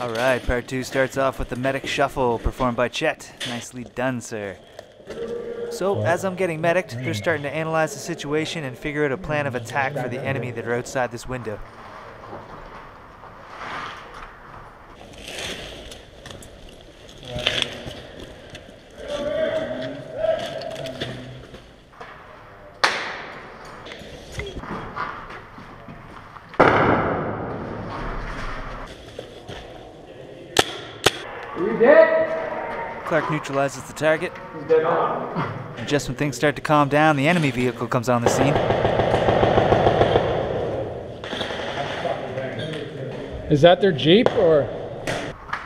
Alright, part 2 starts off with the medic shuffle performed by Chet. Nicely done, sir. So, as I'm getting medicked, they're starting to analyze the situation and figure out a plan of attack for the enemy that are outside this window. Are you dead? Clark neutralizes the target. He's dead on. And just when things start to calm down, the enemy vehicle comes on the scene. Is that their Jeep or?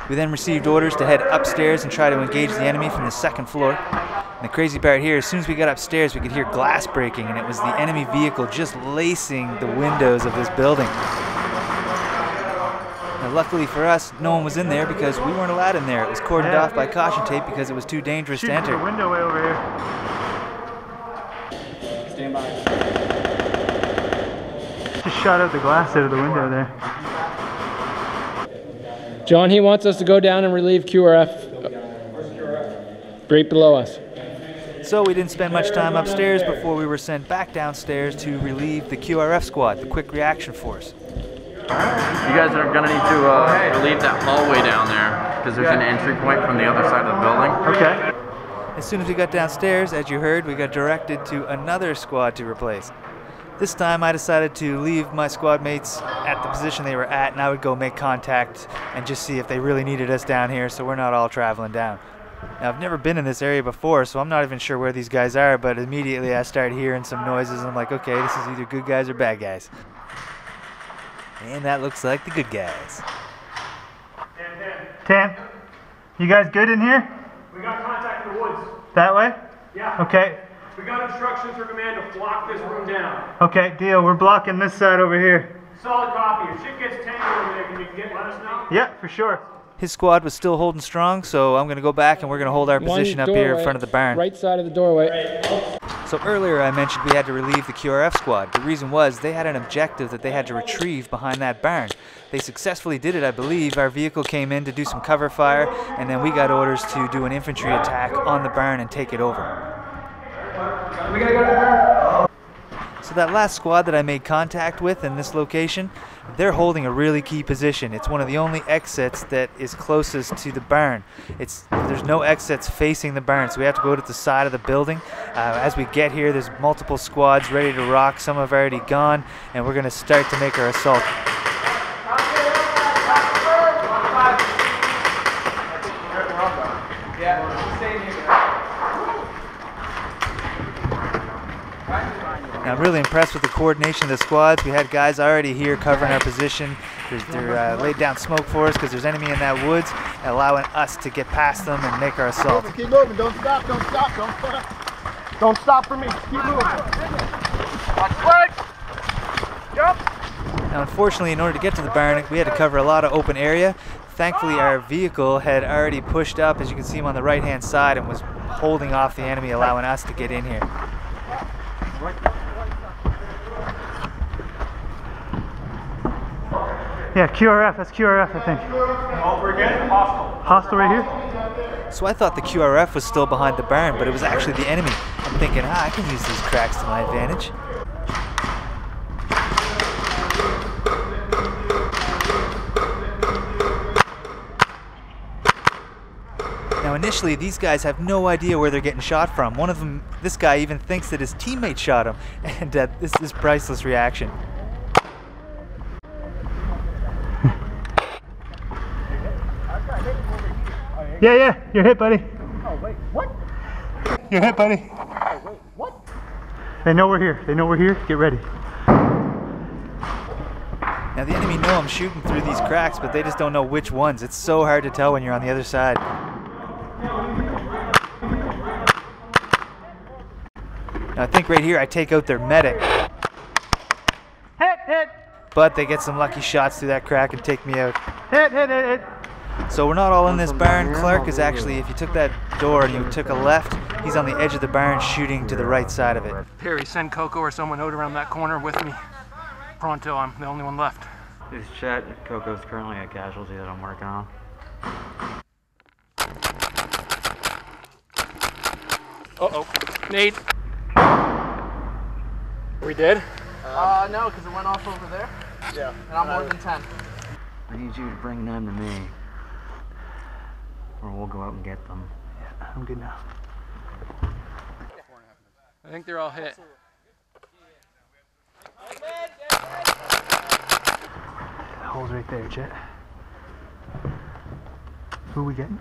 We then received orders to head upstairs and try to engage the enemy from the second floor. And the crazy part here, as soon as we got upstairs, we could hear glass breaking, and it was the enemy vehicle just lacing the windows of this building. Now, luckily for us, no one was in there because we weren't allowed in there. It was cordoned off by caution tape because it was too dangerous to enter. The window way over here. Stand by. Just shot out the glass out of the window there. John, he wants us to go down and relieve QRF. Right below us. So we didn't spend much time upstairs before we were sent back downstairs to relieve the QRF squad, the Quick Reaction Force. You guys are going to need to relieve that hallway down there because there's an entry point from the other side of the building. Okay. As soon as we got downstairs, as you heard, we got directed to another squad to replace. This time I decided to leave my squad mates at the position they were at, and I would go make contact and just see if they really needed us down here so we're not all traveling down. Now, I've never been in this area before, so I'm not even sure where these guys are, but immediately I started hearing some noises and I'm like, okay, this is either good guys or bad guys. And that looks like the good guys. 10. You guys good in here? We got contact in the woods. That way? Yeah. Okay. We got instructions for command to block this room down. Okay, deal. We're blocking this side over here. Solid copy. If shit gets tangled over there, can you let us know? Yeah, for sure. His squad was still holding strong, so I'm going to go back and we're going to hold our position up here in front of the barn. Right side of the doorway. So earlier I mentioned we had to relieve the QRF squad. The reason was they had an objective that they had to retrieve behind that barn. They successfully did it, I believe. Our vehicle came in to do some cover fire, and then we got orders to do an infantry attack on the barn and take it over. We gotta go to the barn. So that last squad that I made contact with in this location, they're holding a really key position. It's one of the only exits that is closest to the barn. There's no exits facing the barn, so we have to go to the side of the building. As we get here, there's multiple squads ready to rock. Some have already gone, and we're going to start to make our assault. Now, I'm really impressed with the coordination of the squads. We had guys already here covering our position. They're laid down smoke for us because there's enemy in that woods, allowing us to get past them and make our assault. Keep moving, don't stop, don't stop, don't stop. Don't stop for me, keep moving. Watch legs! Jump! Now, unfortunately, in order to get to the barn, we had to cover a lot of open area. Thankfully, our vehicle had already pushed up, as you can see him on the right-hand side, and was holding off the enemy, allowing us to get in here. Yeah, QRF. That's QRF, I think. Over again, hostile. Hostile right here? So I thought the QRF was still behind the barn, but it was actually the enemy. I'm thinking, I can use these cracks to my advantage. Now initially, these guys have no idea where they're getting shot from. One of them, this guy, even thinks that his teammate shot him, and this is priceless reaction. Yeah, you're hit, buddy. Oh, wait, what? You're hit, buddy. Oh, wait, what? They know we're here. They know we're here. Get ready. Now the enemy know I'm shooting through these cracks, but they just don't know which ones. It's so hard to tell when you're on the other side. Now I think right here I take out their medic. Hit! But they get some lucky shots through that crack and take me out. Hit! So we're not all in this barn. Clark is actually, if you took that door and you took a left, he's on the edge of the barn shooting to the right side of it. Perry, send Coco or someone out around that corner with me. Pronto, I'm the only one left. This is Chet. Coco's currently a casualty that I'm working on. Uh-oh. Nate. We did? No, because it went off over there. Yeah. And I'm more than 10. I need you to bring them to me, or we'll go out and get them. Yeah, I'm good now. I think they're all hit. The hole's right there, Chet. Who are we getting?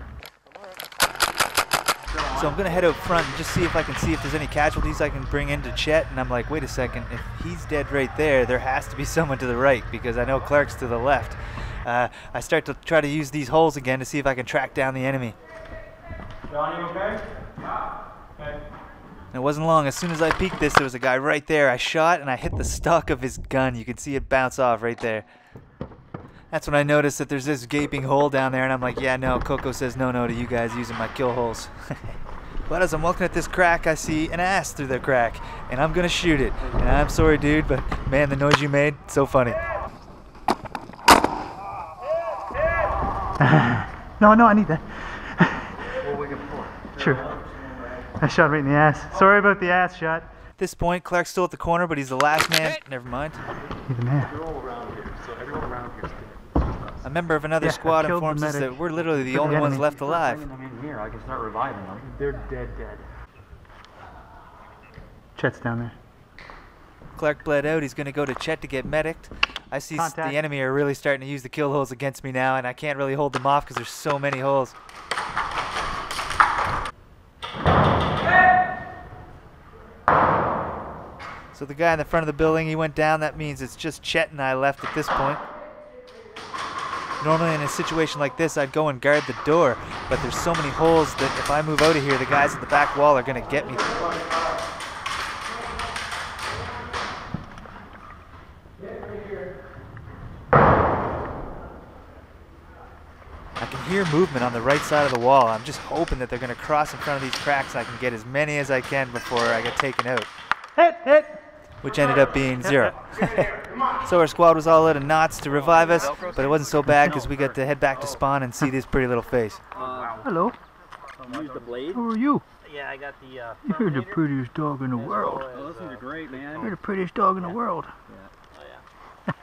So I'm gonna head out front and just see if I can see if there's any casualties I can bring into Chet. And I'm like, wait a second, if he's dead right there, there has to be someone to the right because I know Clark's to the left. I start to try to use these holes again to see if I can track down the enemy. John, you okay? Yeah. Okay. And it wasn't long. As soon as I peeked this, there was a guy right there. I shot and I hit the stock of his gun. You can see it bounce off right there. That's when I noticed that there's this gaping hole down there, and I'm like, yeah, no, Coco says no to you guys using my kill holes. But as I'm looking at this crack, I see an ass through the crack, and I'm gonna shoot it. And I'm sorry, dude, but man, the noise you made, so funny. No, I need that. What we can pull. Sure. I shot right in the ass. Sorry about the ass shot. At this point, Clark's still at the corner, but he's the last man. Never mind. He's the man. A member of another Yeah, squad I killed the informs us medic. that we're literally the For the only ones enemy. left alive. Bringing them in here, I can start reviving them. They're dead. Chet's down there. Clark bled out. He's going to go to Chet to get medicked. I see Contact. the enemy are really starting to use the kill holes against me now, and I can't really hold them off because there's so many holes. So the guy in the front of the building, he went down. That means it's just Chet and I left at this point. Normally in a situation like this, I'd go and guard the door, but there's so many holes that if I move out of here, the guys at the back wall are going to get me. I can hear movement on the right side of the wall. I'm just hoping that they're going to cross in front of these cracks and I can get as many as I can before I get taken out. Hit! Which ended up being 0. So our squad was all out of knots to revive us, but it wasn't so bad because we got to head back to spawn and see this pretty little face. Hello. Use the blade? Who are you? Yeah, I got the. You're the prettiest dog in the world. Oh, those things are great, man. You're the prettiest dog in the world. Oh, yeah.